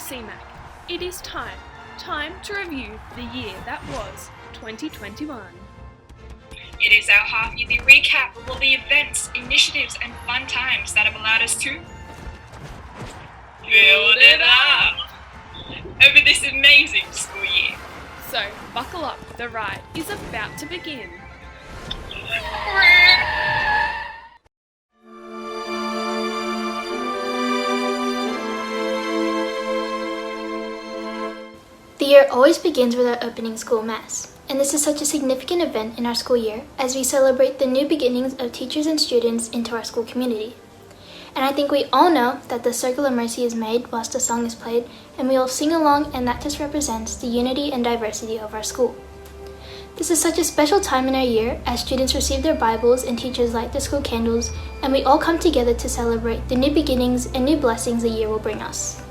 CMAC. It is time to review the year that was 2021. It is our half-yearly recap of all the events, initiatives and fun times that have allowed us to build it up over this amazing school year. So buckle up, the ride is about to begin. The year always begins with our opening school mass, and this is such a significant event in our school year as we celebrate the new beginnings of teachers and students into our school community. And I think we all know that the Circle of Mercy is made whilst the song is played, and we all sing along, and that just represents the unity and diversity of our school. This is such a special time in our year as students receive their Bibles and teachers light the school candles, and we all come together to celebrate the new beginnings and new blessings the year will bring us.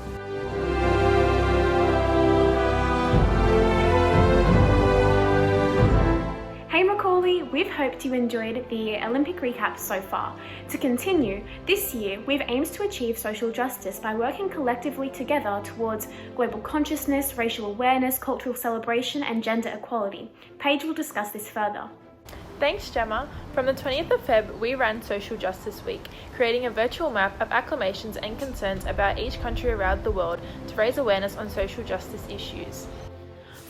Hey Macaulay, we've hoped you enjoyed the Olympic recap so far. To continue, this year we've aimed to achieve social justice by working collectively together towards global consciousness, racial awareness, cultural celebration and gender equality. Paige will discuss this further. Thanks, Gemma. From the 20th of Feb, we ran Social Justice Week, creating a virtual map of acclamations and concerns about each country around the world to raise awareness on social justice issues.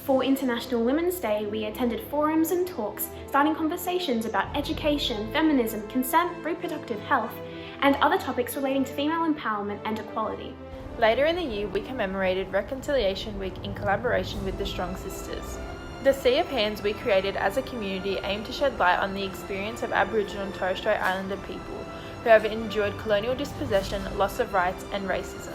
For International Women's Day, we attended forums and talks, starting conversations about education, feminism, consent, reproductive health, and other topics relating to female empowerment and equality. Later in the year, we commemorated Reconciliation Week in collaboration with the Strong Sisters. The Sea of Hands we created as a community aimed to shed light on the experience of Aboriginal and Torres Strait Islander people who have endured colonial dispossession, loss of rights, and racism.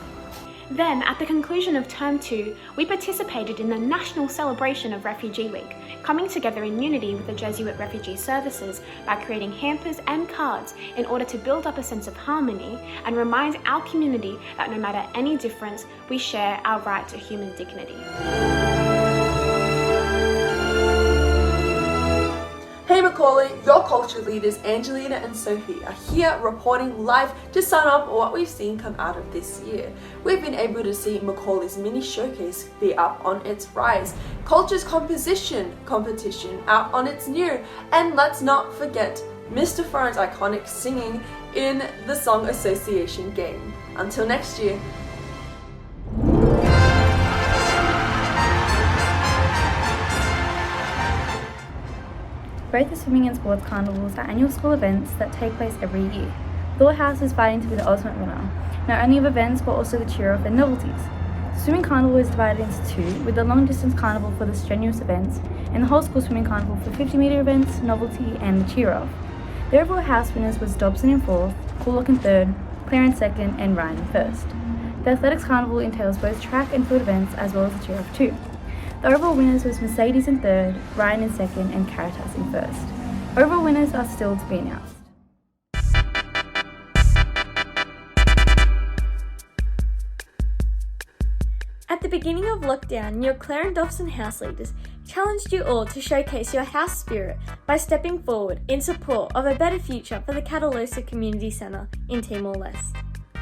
Then, at the conclusion of Term 2, we participated in the national celebration of Refugee Week, coming together in unity with the Jesuit Refugee Services by creating hampers and cards in order to build up a sense of harmony and remind our community that no matter any difference, we share our right to human dignity. Hey Macaulay, your culture leaders Angelina and Sophia are here reporting live to sum up what we've seen come out of this year. We've been able to see Macaulay's mini showcase be up on its rise, Culture's composition competition out on its new, and let's not forget Mr. Farron's iconic singing in the Song Association game. Until next year. Both the swimming and sports carnivals are annual school events that take place every year. The House is fighting to be the ultimate winner, not only of events but also the cheer-off and novelties. The swimming carnival is divided into two, with the long-distance carnival for the strenuous events and the whole school swimming carnival for 50-metre events, novelty and the cheer-off. The overall house winners was Dobson in 4th, Coolock in 3rd, Clare in 2nd and Ryan in 1st. The athletics carnival entails both track and field events as well as the cheer-off too. The overall winners was Mercedes in 3rd, Ryan in 2nd and Caritas in 1st. Overall winners are still to be announced. At the beginning of lockdown, your Clare and Dobson house leaders challenged you all to showcase your house spirit by stepping forward in support of a better future for the Catalosa Community Centre in Timor-Leste.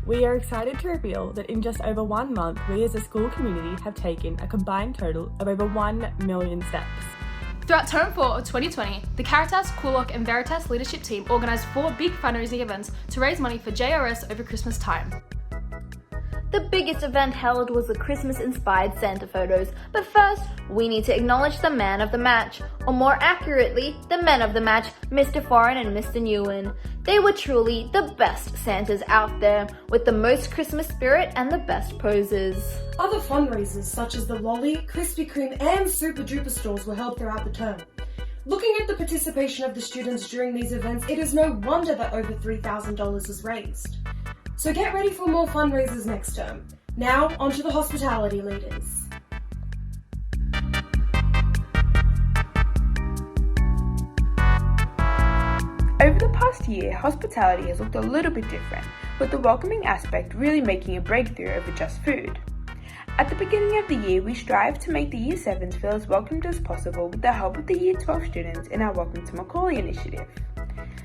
We are excited to reveal that in just over 1 month, we as a school community have taken a combined total of over 1 million steps. Throughout Term 4 of 2020, the Caritas, Coolock and Veritas leadership team organised 4 big fundraising events to raise money for JRS over Christmas time. The biggest event held was the Christmas-inspired Santa photos, but first, we need to acknowledge the man of the match, or more accurately, the men of the match, Mr. Foreign and Mr. Nguyen. They were truly the best Santas out there, with the most Christmas spirit and the best poses. Other fundraisers such as the Lolly, Krispy Kreme and Super Duper stores were held throughout the term. Looking at the participation of the students during these events, it is no wonder that over $3,000 was raised. So get ready for more fundraisers next term. Now, onto the hospitality leaders. Over the past year, hospitality has looked a little bit different, with the welcoming aspect really making a breakthrough over just food. At the beginning of the year, we strive to make the Year 7s feel as welcomed as possible with the help of the Year 12 students in our Welcome to Macaulay initiative.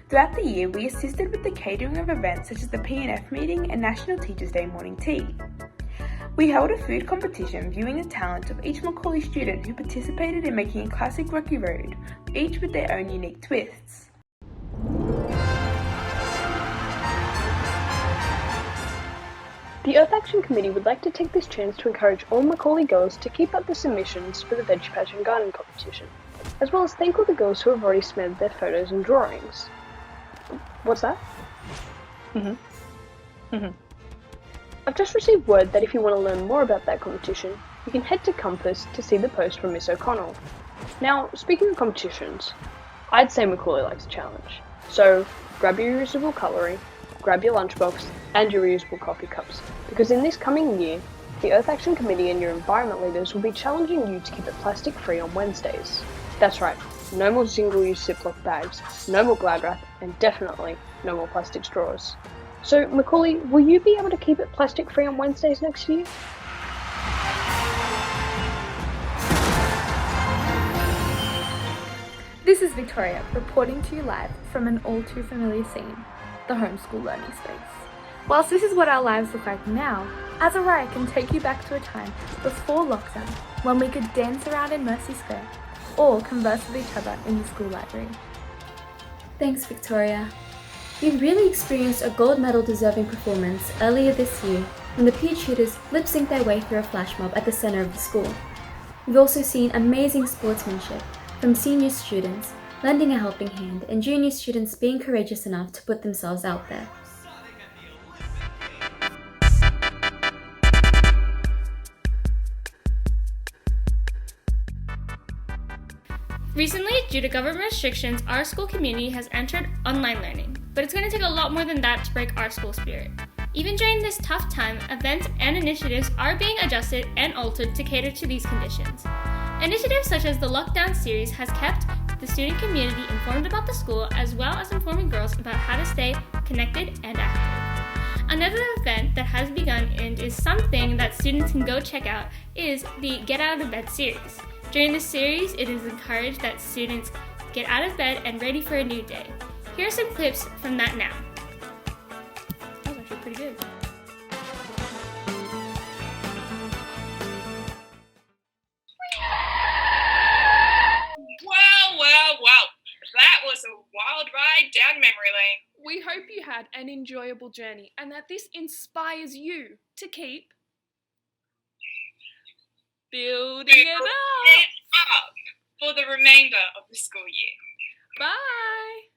Throughout the year, we assisted with the catering of events such as the P&F meeting and National Teachers' Day morning tea. We held a food competition viewing the talents of each Macaulay student who participated in making a classic Rocky Road, each with their own unique twists. The Earth Action Committee would like to take this chance to encourage all Macaulay girls to keep up the submissions for the Veg Patch and Garden competition, as well as thank all the girls who have already submitted their photos and drawings. What's that? I've just received word that if you want to learn more about that competition, you can head to Compass to see the post from Miss O'Connell. Now, speaking of competitions, I'd say Macaulay likes a challenge. So, grab your reusable cutlery, grab your lunchbox, and your reusable coffee cups, because in this coming year, the Earth Action Committee and your environment leaders will be challenging you to keep it plastic free on Wednesdays. That's right, no more single-use Ziploc bags, no more Glad wrap, and definitely no more plastic straws. So, Macaulay, will you be able to keep it plastic free on Wednesdays next year? This is Victoria, reporting to you live from an all too familiar scene, the homeschool learning space. Whilst this is what our lives look like now, Azariah can take you back to a time before lockdown when we could dance around in Mercy Square or converse with each other in the school library. Thanks, Victoria. We really experienced a gold medal deserving performance earlier this year when the peer tutors lip-synced their way through a flash mob at the centre of the school. We've also seen amazing sportsmanship from senior students lending a helping hand and junior students being courageous enough to put themselves out there. Recently, due to government restrictions, our school community has entered online learning, but it's going to take a lot more than that to break our school spirit. Even during this tough time, events and initiatives are being adjusted and altered to cater to these conditions. Initiatives such as the Lockdown series has kept the student community informed about the school, as well as informing girls about how to stay connected and active. Another event that has begun and is something that students can go check out is the Get Out of Bed series. During this series, it is encouraged that students get out of bed and ready for a new day. Here are some clips from that now. That was actually pretty good. Well. That was a wild ride down memory lane. We hope you had an enjoyable journey and that this inspires you to keep building it up for the remainder of the school year. Bye!